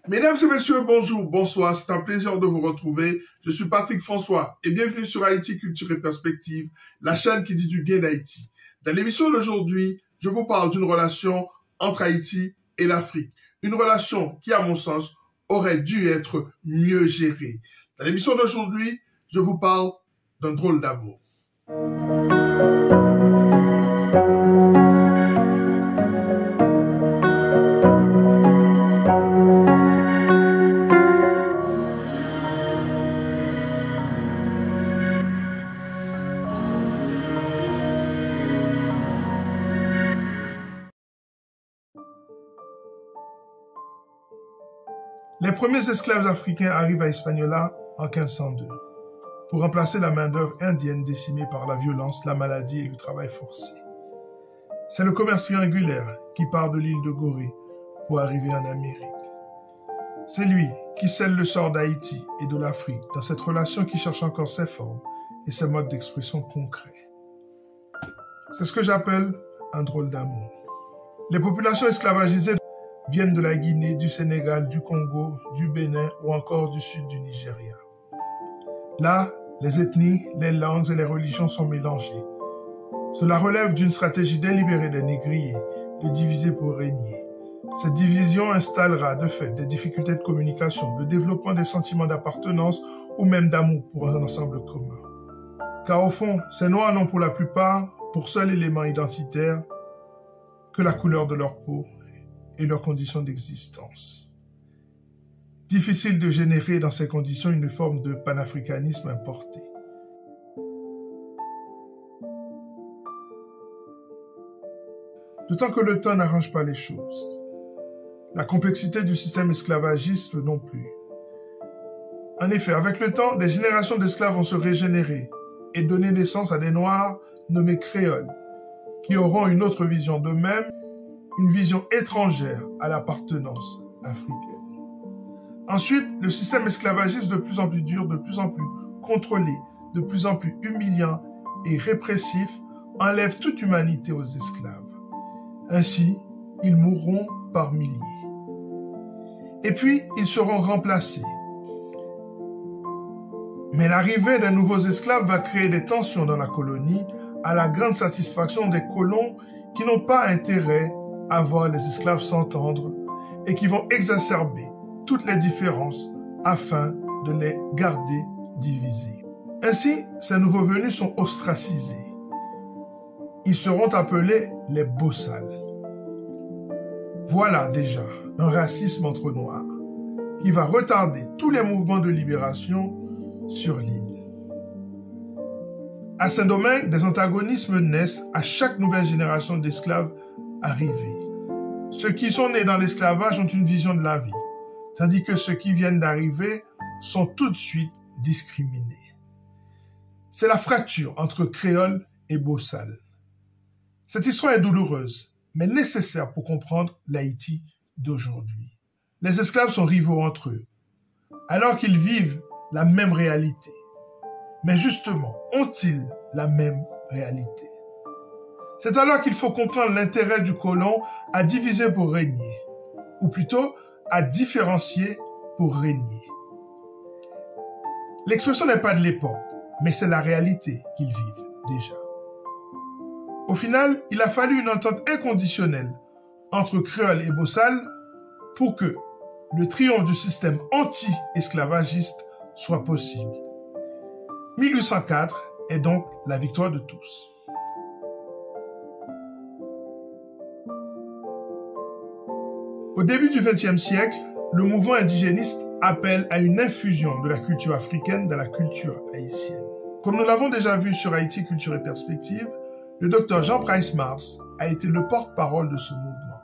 Mesdames et messieurs, bonjour, bonsoir, c'est un plaisir de vous retrouver. Je suis Patrick François et bienvenue sur Haïti Culture et Perspective, la chaîne qui dit du bien d'Haïti. Dans l'émission d'aujourd'hui, je vous parle d'une relation entre Haïti et l'Afrique. Une relation qui, à mon sens, aurait dû être mieux gérée. Dans l'émission d'aujourd'hui, je vous parle d'un drôle d'amour. Les premiers esclaves africains arrivent à Hispaniola en 1502 pour remplacer la main-d'œuvre indienne décimée par la violence, la maladie et le travail forcé. C'est le commerce triangulaire qui part de l'île de Gorée pour arriver en Amérique. C'est lui qui scelle le sort d'Haïti et de l'Afrique dans cette relation qui cherche encore ses formes et ses modes d'expression concrets. C'est ce que j'appelle un drôle d'amour. Les populations esclavagisées viennent de la Guinée, du Sénégal, du Congo, du Bénin ou encore du sud du Nigeria. Là, les ethnies, les langues et les religions sont mélangées. Cela relève d'une stratégie délibérée des négriers de diviser pour régner. Cette division installera de fait des difficultés de communication, de développement des sentiments d'appartenance ou même d'amour pour un ensemble commun. Car au fond, ces Noirs n'ont pour la plupart pour seul élément identitaire que la couleur de leur peau et leurs conditions d'existence. Difficile de générer dans ces conditions une forme de panafricanisme importé. D'autant que le temps n'arrange pas les choses. La complexité du système esclavagiste non plus. En effet, avec le temps, des générations d'esclaves vont se régénérer et donner naissance à des Noirs nommés créoles, qui auront une autre vision d'eux-mêmes, une vision étrangère à l'appartenance africaine. Ensuite, le système esclavagiste de plus en plus dur, de plus en plus contrôlé, de plus en plus humiliant et répressif enlève toute humanité aux esclaves. Ainsi, ils mourront par milliers. Et puis, ils seront remplacés. Mais l'arrivée des nouveaux esclaves va créer des tensions dans la colonie à la grande satisfaction des colons qui n'ont pas intérêt à voir les esclaves s'entendre et qui vont exacerber toutes les différences afin de les garder divisés. Ainsi, ces nouveaux venus sont ostracisés. Ils seront appelés les bossals. Voilà déjà un racisme entre Noirs qui va retarder tous les mouvements de libération sur l'île. À Saint-Domingue, des antagonismes naissent à chaque nouvelle génération d'esclaves arrivés. Ceux qui sont nés dans l'esclavage ont une vision de la vie, tandis que ceux qui viennent d'arriver sont tout de suite discriminés. C'est la fracture entre créole et bossal. Cette histoire est douloureuse, mais nécessaire pour comprendre l'Haïti d'aujourd'hui. Les esclaves sont rivaux entre eux, alors qu'ils vivent la même réalité. Mais justement, ont-ils la même réalité? C'est alors qu'il faut comprendre l'intérêt du colon à diviser pour régner, ou plutôt à différencier pour régner. L'expression n'est pas de l'époque, mais c'est la réalité qu'ils vivent déjà. Au final, il a fallu une entente inconditionnelle entre créoles et bossals pour que le triomphe du système anti-esclavagiste soit possible. 1804 est donc la victoire de tous. Au début du XXe siècle, le mouvement indigéniste appelle à une infusion de la culture africaine dans la culture haïtienne. Comme nous l'avons déjà vu sur Haïti Culture et Perspective, le docteur Jean Price Mars a été le porte-parole de ce mouvement.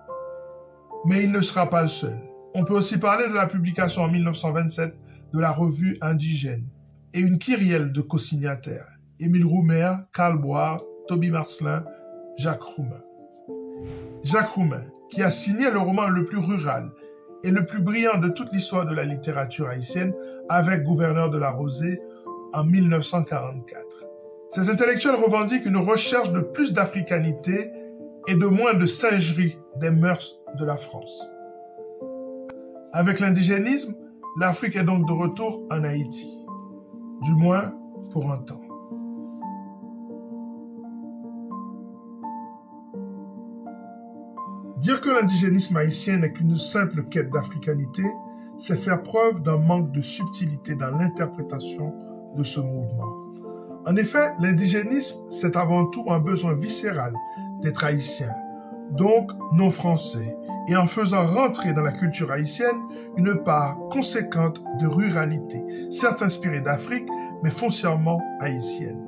Mais il ne sera pas le seul. On peut aussi parler de la publication en 1927 de la revue Indigène et une kyrielle de co-signataires, Émile Roumer, Karl Boire, Toby Marcelin, Jacques Roumain. Jacques Roumain, qui a signé le roman le plus rural et le plus brillant de toute l'histoire de la littérature haïtienne avec Gouverneur de la Rosée en 1944. Ces intellectuels revendiquent une recherche de plus d'africanité et de moins de singerie des mœurs de la France. Avec l'indigénisme, l'Afrique est donc de retour en Haïti, du moins pour un temps. Dire que l'indigénisme haïtien n'est qu'une simple quête d'africanité, c'est faire preuve d'un manque de subtilité dans l'interprétation de ce mouvement. En effet, l'indigénisme, c'est avant tout un besoin viscéral d'être haïtien, donc non français, et en faisant rentrer dans la culture haïtienne une part conséquente de ruralité, certes inspirée d'Afrique, mais foncièrement haïtienne.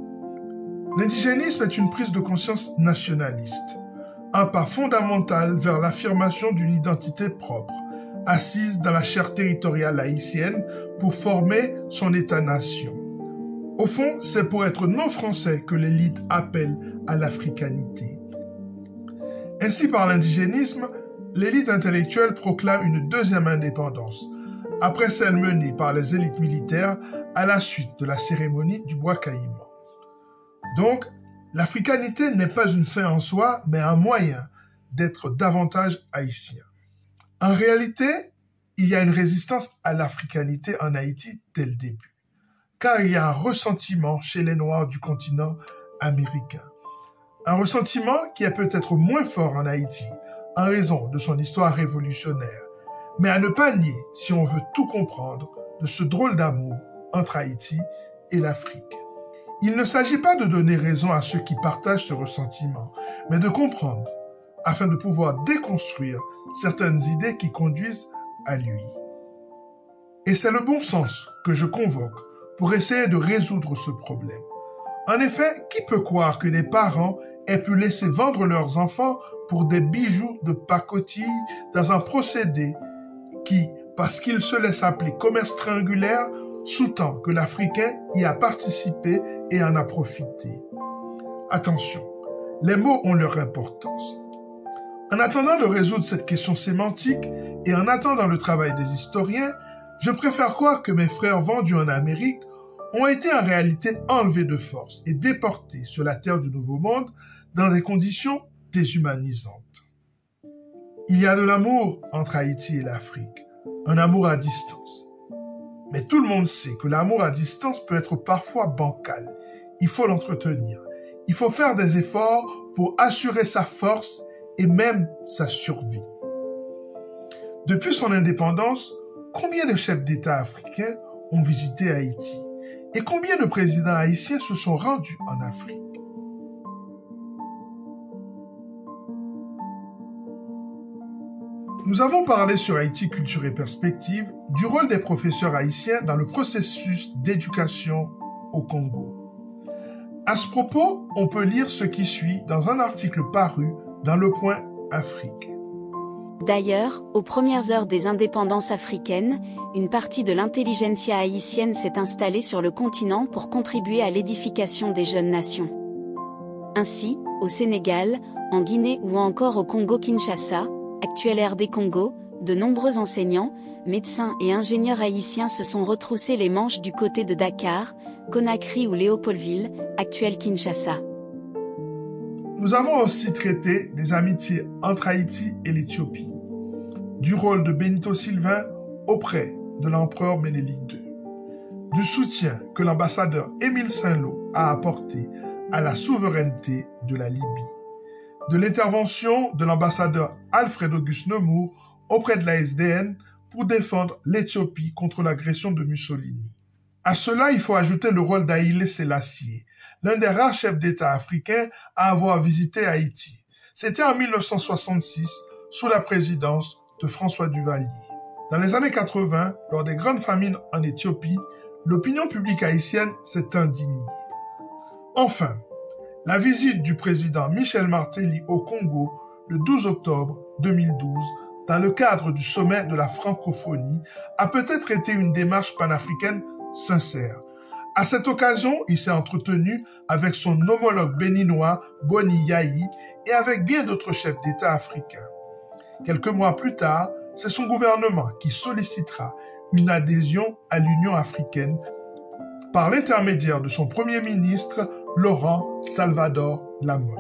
L'indigénisme est une prise de conscience nationaliste, un pas fondamental vers l'affirmation d'une identité propre, assise dans la chair territoriale haïtienne pour former son État-nation. Au fond, c'est pour être non-français que l'élite appelle à l'africanité. Ainsi, par l'indigénisme, l'élite intellectuelle proclame une deuxième indépendance, après celle menée par les élites militaires à la suite de la cérémonie du bois caïman. Donc, l'africanité n'est pas une fin en soi, mais un moyen d'être davantage haïtien. En réalité, il y a une résistance à l'africanité en Haïti dès le début, car il y a un ressentiment chez les Noirs du continent américain. Un ressentiment qui est peut-être moins fort en Haïti, en raison de son histoire révolutionnaire, mais à ne pas nier si on veut tout comprendre de ce drôle d'amour entre Haïti et l'Afrique. Il ne s'agit pas de donner raison à ceux qui partagent ce ressentiment, mais de comprendre, afin de pouvoir déconstruire certaines idées qui conduisent à lui. Et c'est le bon sens que je convoque pour essayer de résoudre ce problème. En effet, qui peut croire que des parents aient pu laisser vendre leurs enfants pour des bijoux de pacotille dans un procédé qui, parce qu'il se laisse appeler commerce triangulaire, sous-tend que l'Africain y a participé et en a profité. Attention, les mots ont leur importance. En attendant de résoudre cette question sémantique et en attendant le travail des historiens, je préfère croire que mes frères vendus en Amérique ont été en réalité enlevés de force et déportés sur la terre du Nouveau Monde dans des conditions déshumanisantes. Il y a de l'amour entre Haïti et l'Afrique, un amour à distance. Mais tout le monde sait que l'amour à distance peut être parfois bancal. Il faut l'entretenir. Il faut faire des efforts pour assurer sa force et même sa survie. Depuis son indépendance, combien de chefs d'État africains ont visité Haïti? Et combien de présidents haïtiens se sont rendus en Afrique? Nous avons parlé sur Haïti Culture et Perspective du rôle des professeurs haïtiens dans le processus d'éducation au Congo. À ce propos, on peut lire ce qui suit dans un article paru dans Le Point Afrique. D'ailleurs, aux premières heures des indépendances africaines, une partie de l'intelligentsia haïtienne s'est installée sur le continent pour contribuer à l'édification des jeunes nations. Ainsi, au Sénégal, en Guinée ou encore au Congo-Kinshasa, actuel RD Congo, de nombreux enseignants, médecins et ingénieurs haïtiens se sont retroussés les manches du côté de Dakar, Conakry ou Léopoldville, actuel Kinshasa. Nous avons aussi traité des amitiés entre Haïti et l'Éthiopie, du rôle de Benito Sylvain auprès de l'empereur Ménélique II, du soutien que l'ambassadeur Émile Saint-Lô a apporté à la souveraineté de la Libye, de l'intervention de l'ambassadeur Alfred Auguste Nemours auprès de la SDN pour défendre l'Éthiopie contre l'agression de Mussolini. À cela, il faut ajouter le rôle d'Haïlé Sélassié, l'un des rares chefs d'État africains à avoir visité Haïti. C'était en 1966, sous la présidence de François Duvalier. Dans les années 80, lors des grandes famines en Éthiopie, l'opinion publique haïtienne s'est indignée. Enfin, la visite du président Michel Martelly au Congo le 12 octobre 2012, dans le cadre du sommet de la francophonie, a peut-être été une démarche panafricaine sincère. À cette occasion, il s'est entretenu avec son homologue béninois Boni Yayi et avec bien d'autres chefs d'État africains. Quelques mois plus tard, c'est son gouvernement qui sollicitera une adhésion à l'Union africaine par l'intermédiaire de son premier ministre Laurent Salvador Lamotte.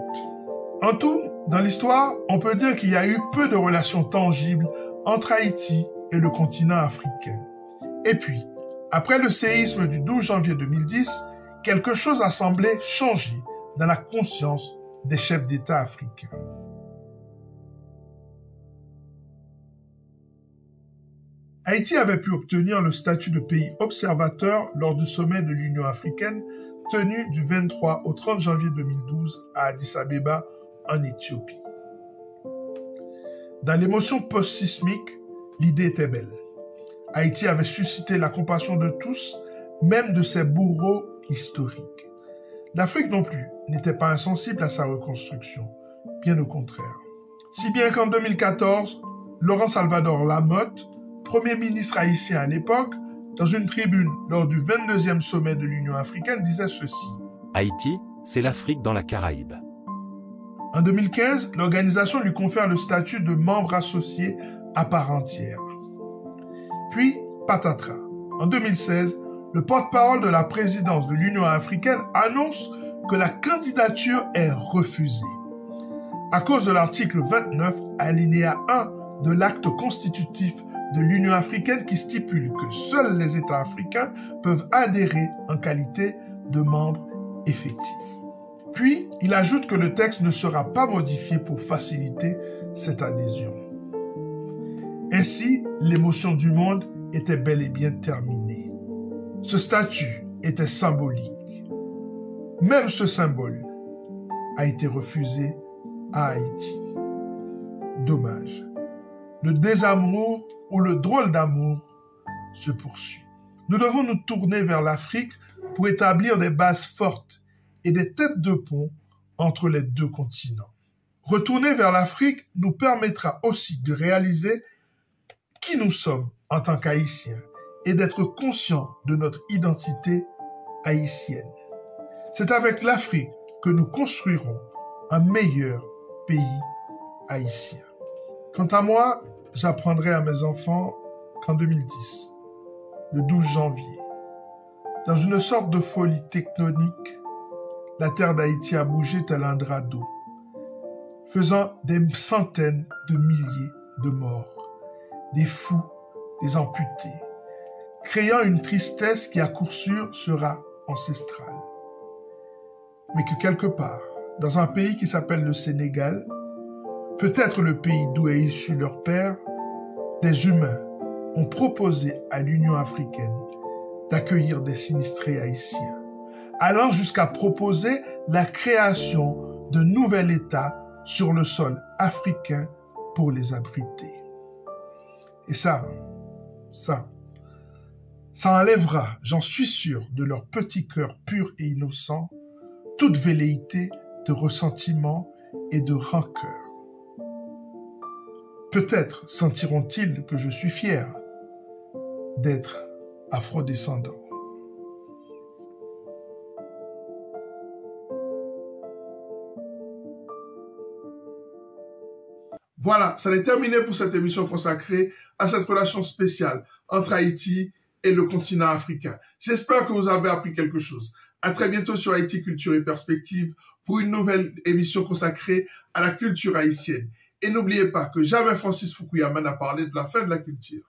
En tout, dans l'histoire, on peut dire qu'il y a eu peu de relations tangibles entre Haïti et le continent africain. Et puis, après le séisme du 12 janvier 2010, quelque chose a semblé changer dans la conscience des chefs d'État africains. Haïti avait pu obtenir le statut de pays observateur lors du sommet de l'Union africaine tenu du 23 au 30 janvier 2012 à Addis-Abeba, en Éthiopie. Dans l'émotion post-sismique, l'idée était belle. Haïti avait suscité la compassion de tous, même de ses bourreaux historiques. L'Afrique non plus n'était pas insensible à sa reconstruction, bien au contraire. Si bien qu'en 2014, Laurent Salvador Lamotte, Premier ministre haïtien à l'époque, dans une tribune lors du 22e sommet de l'Union africaine, disait ceci. Haïti, c'est l'Afrique dans la Caraïbe. En 2015, l'organisation lui confère le statut de membre associé à part entière. Puis, patatras. En 2016, le porte-parole de la présidence de l'Union africaine annonce que la candidature est refusée. À cause de l'article 29, alinéa 1 de l'acte constitutif de l'Union africaine qui stipule que seuls les États africains peuvent adhérer en qualité de membres effectifs. Puis, il ajoute que le texte ne sera pas modifié pour faciliter cette adhésion. Ainsi, l'émotion du monde était bel et bien terminée. Ce statut était symbolique. Même ce symbole a été refusé à Haïti. Dommage. Le désamour ou le drôle d'amour se poursuit. Nous devons nous tourner vers l'Afrique pour établir des bases fortes et des têtes de pont entre les deux continents. Retourner vers l'Afrique nous permettra aussi de réaliser qui nous sommes en tant qu'Haïtiens et d'être conscients de notre identité haïtienne. C'est avec l'Afrique que nous construirons un meilleur pays haïtien. Quant à moi, j'apprendrai à mes enfants qu'en 2010, le 12 janvier, dans une sorte de folie tectonique, la terre d'Haïti a bougé tel un drap d'eau, faisant des centaines de milliers de morts, des fous, des amputés, créant une tristesse qui à coup sûr sera ancestrale. Mais que quelque part, dans un pays qui s'appelle le Sénégal, peut-être le pays d'où est issu leur père, des humains ont proposé à l'Union africaine d'accueillir des sinistrés haïtiens, allant jusqu'à proposer la création d'un nouvel État sur le sol africain pour les abriter. Et ça enlèvera, j'en suis sûr, de leur petit cœur pur et innocent, toute velléité de ressentiment et de rancœur. Peut-être sentiront-ils que je suis fier d'être afrodescendant. Voilà, ça est terminé pour cette émission consacrée à cette relation spéciale entre Haïti et le continent africain. J'espère que vous avez appris quelque chose. À très bientôt sur Haïti Culture et Perspective pour une nouvelle émission consacrée à la culture haïtienne. Et n'oubliez pas que jamais Francis Fukuyama n'a parlé de la fin de la culture.